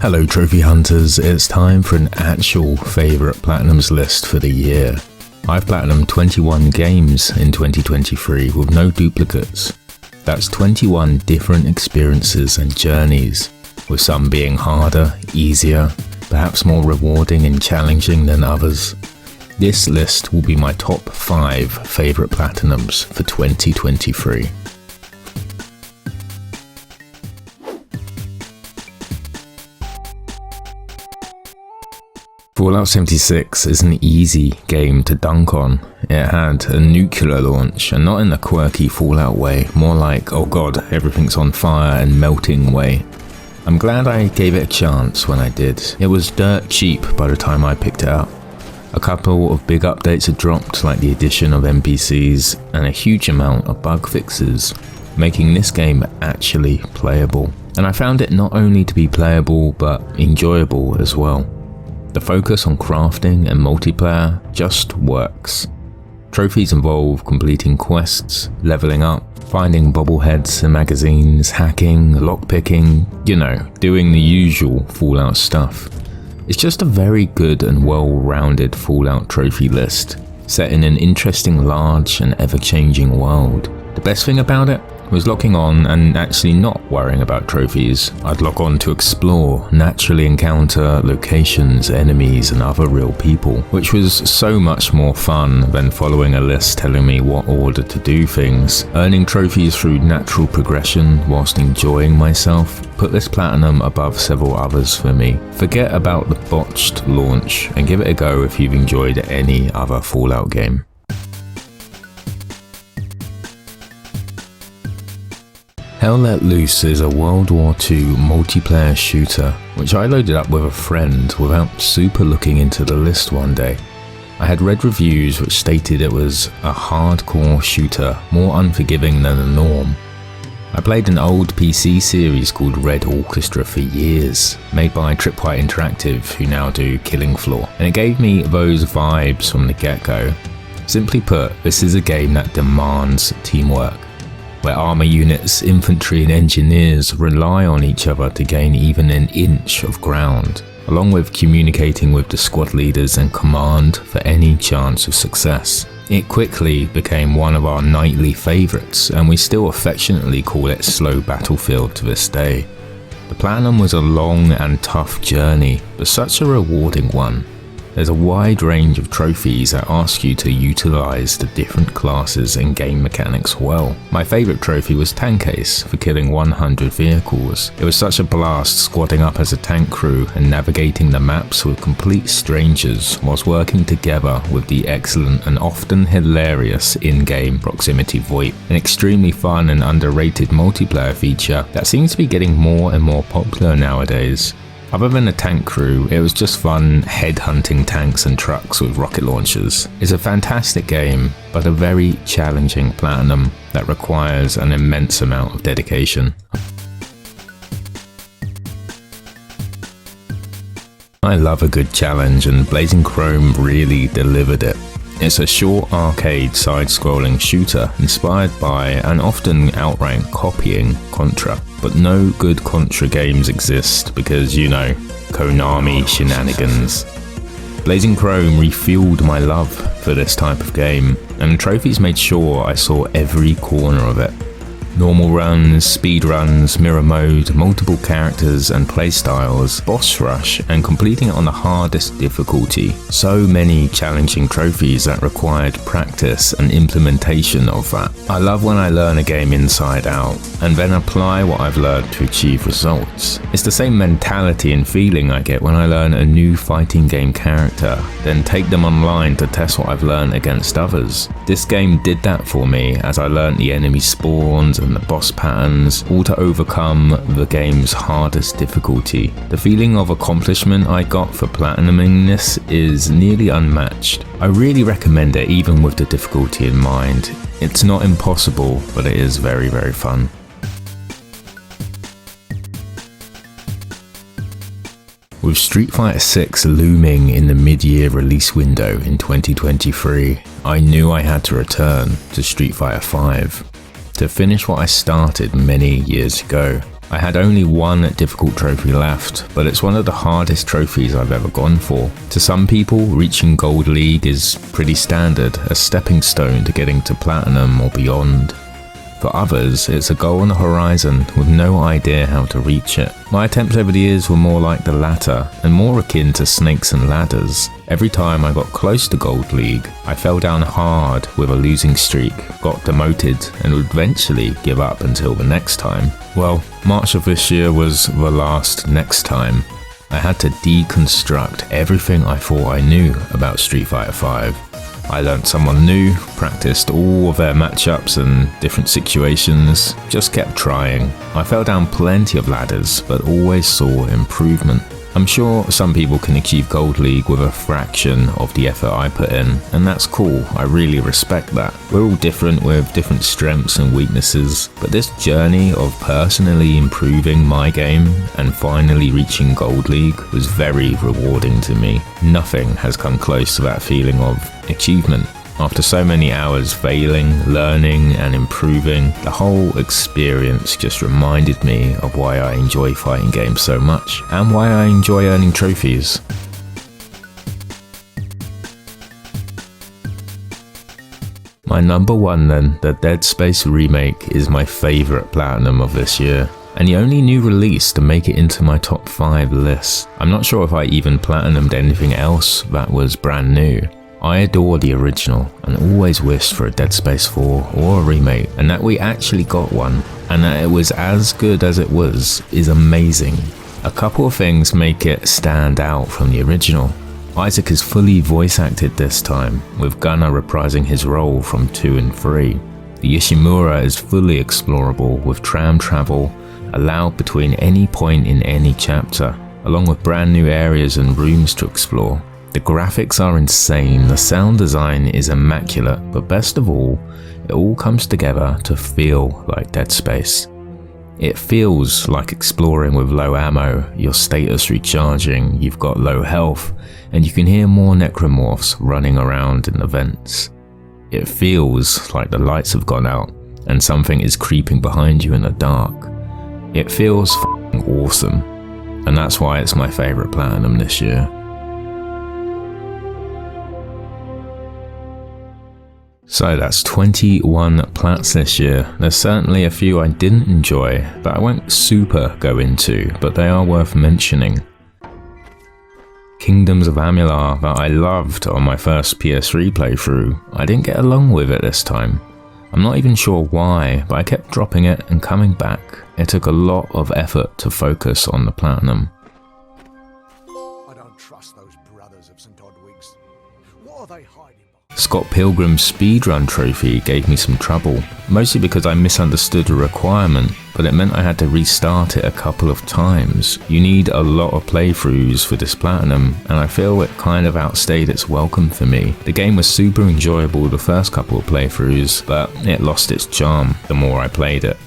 Hello trophy hunters, it's time for an actual favourite platinums list for the year. I've platinumed 21 games in 2023 with no duplicates. That's 21 different experiences and journeys, with some being harder, easier, perhaps more rewarding and challenging than others. This list will be my top 5 favourite platinums for 2023. Fallout 76 is an easy game to dunk on. It had a nuclear launch, and not in the quirky Fallout way, more like, oh god, everything's on fire and melting way. I'm glad I gave it a chance when I did. It was dirt cheap by the time I picked it up. A couple of big updates had dropped, like the addition of NPCs and a huge amount of bug fixes, making this game actually playable. And I found it not only to be playable, but enjoyable as well. The focus on crafting and multiplayer just works. Trophies involve completing quests, leveling up, finding bobbleheads and magazines, hacking, lockpicking, doing the usual Fallout stuff. It's just a very good and well-rounded Fallout trophy list, set in an interesting, large and ever-changing world. The best thing about it was locking on and actually not worrying about trophies. I'd log on to explore, naturally encounter locations, enemies and other real people, which was so much more fun than following a list telling me what order to do things. Earning trophies through natural progression whilst enjoying myself put this platinum above several others for me. Forget about the botched launch and give it a go if you've enjoyed any other Fallout game. Hell Let Loose is a World War II multiplayer shooter, which I loaded up with a friend without super looking into the list one day. I had read reviews which stated it was a hardcore shooter, more unforgiving than the norm. I played an old PC series called Red Orchestra for years, made by Tripwire Interactive, who now do Killing Floor, and it gave me those vibes from the get-go. Simply put, this is a game that demands teamwork, where armor units, infantry and engineers rely on each other to gain even an inch of ground, along with communicating with the squad leaders and command for any chance of success. It quickly became one of our nightly favourites, and we still affectionately call it Slow Battlefield to this day. The platinum was a long and tough journey, but such a rewarding one. There's a wide range of trophies that ask you to utilise the different classes and game mechanics well. My favourite trophy was Tank Ace for killing 100 vehicles. It was such a blast squadding up as a tank crew and navigating the maps with complete strangers whilst working together with the excellent and often hilarious in-game proximity VoIP, an extremely fun and underrated multiplayer feature that seems to be getting more and more popular nowadays. Other than the tank crew, it was just fun headhunting tanks and trucks with rocket launchers. It's a fantastic game, but a very challenging platinum that requires an immense amount of dedication. I love a good challenge, and Blazing Chrome really delivered it. It's a short arcade side-scrolling shooter inspired by and often outright copying Contra. But no good Contra games exist because, Konami shenanigans. Blazing Chrome refueled my love for this type of game, and trophies made sure I saw every corner of it. Normal runs, speed runs, mirror mode, multiple characters and playstyles, boss rush, and completing it on the hardest difficulty. So many challenging trophies that required practice and implementation of that. I love when I learn a game inside out, and then apply what I've learned to achieve results. It's the same mentality and feeling I get when I learn a new fighting game character, then take them online to test what I've learned against others. This game did that for me as I learned the enemy spawns and the boss patterns, all to overcome the game's hardest difficulty. The feeling of accomplishment I got for platinuming this is nearly unmatched. I really recommend it even with the difficulty in mind. It's not impossible, but it is very, very fun. With Street Fighter 6 looming in the mid-year release window in 2023, I knew I had to return to Street Fighter 5 to finish what I started many years ago. I had only one difficult trophy left, but it's one of the hardest trophies I've ever gone for. To some people, reaching Gold League is pretty standard, a stepping stone to getting to Platinum or beyond. For others, it's a goal on the horizon with no idea how to reach it. My attempts over the years were more like the latter, and more akin to snakes and ladders. Every time I got close to Gold League, I fell down hard with a losing streak, got demoted, and would eventually give up until the next time. Well, March of this year was the last next time. I had to deconstruct everything I thought I knew about Street Fighter V. I learned someone new, practiced all of their matchups and different situations, just kept trying. I fell down plenty of ladders, but always saw improvement. I'm sure some people can achieve Gold League with a fraction of the effort I put in, and that's cool, I really respect that. We're all different with different strengths and weaknesses, but this journey of personally improving my game and finally reaching Gold League was very rewarding to me. Nothing has come close to that feeling of achievement. After so many hours failing, learning and improving, the whole experience just reminded me of why I enjoy fighting games so much and why I enjoy earning trophies. My number one then, the Dead Space remake, is my favourite platinum of this year, and the only new release to make it into my top 5 list. I'm not sure if I even platinumed anything else that was brand new. I adore the original and always wished for a Dead Space 4 or a remake, and that we actually got one, and that it was as good as it was is amazing. A couple of things make it stand out from the original. Isaac is fully voice acted this time, with Gunnar reprising his role from 2 and 3. The Ishimura is fully explorable, with tram travel allowed between any point in any chapter, along with brand new areas and rooms to explore. The graphics are insane, the sound design is immaculate, but best of all, it all comes together to feel like Dead Space. It feels like exploring with low ammo, your status recharging, you've got low health, and you can hear more necromorphs running around in the vents. It feels like the lights have gone out and something is creeping behind you in the dark. It feels f***ing awesome, and that's why it's my favourite platinum this year. So that's 21 plats this year. There's certainly a few I didn't enjoy that I won't super go into, but they are worth mentioning. Kingdoms of Amalur that I loved on my first PS3 playthrough, I didn't get along with it this time. I'm not even sure why, but I kept dropping it and coming back. It took a lot of effort to focus on the platinum. I don't trust those brothers of St. Odwig's. What are they hiding? Scott Pilgrim's speedrun trophy gave me some trouble, mostly because I misunderstood a requirement, but it meant I had to restart it a couple of times. You need a lot of playthroughs for this platinum, and I feel it kind of outstayed its welcome for me. The game was super enjoyable the first couple of playthroughs, but it lost its charm the more I played it.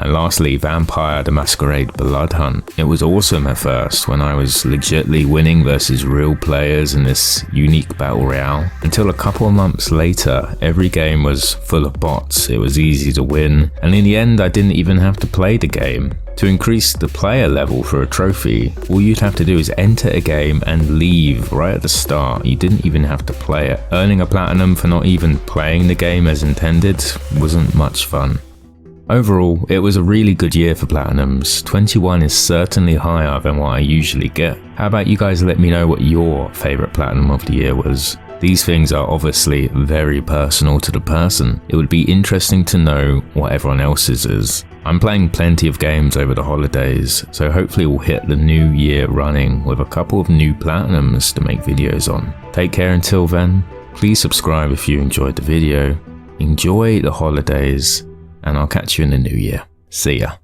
And lastly, Vampire the Masquerade Blood Hunt. It was awesome at first when I was legitly winning versus real players in this unique battle royale. Until a couple of months later, every game was full of bots, it was easy to win, and in the end I didn't even have to play the game. To increase the player level for a trophy, all you'd have to do is enter a game and leave right at the start. You didn't even have to play it. Earning a platinum for not even playing the game as intended wasn't much fun. Overall, it was a really good year for platinums. 21 is certainly higher than what I usually get. How about you guys let me know what your favourite platinum of the year was? These things are obviously very personal to the person. It would be interesting to know what everyone else's is. I'm playing plenty of games over the holidays, so hopefully we'll hit the new year running with a couple of new platinums to make videos on. Take care until then. Please subscribe if you enjoyed the video. Enjoy the holidays, and I'll catch you in the new year. See ya.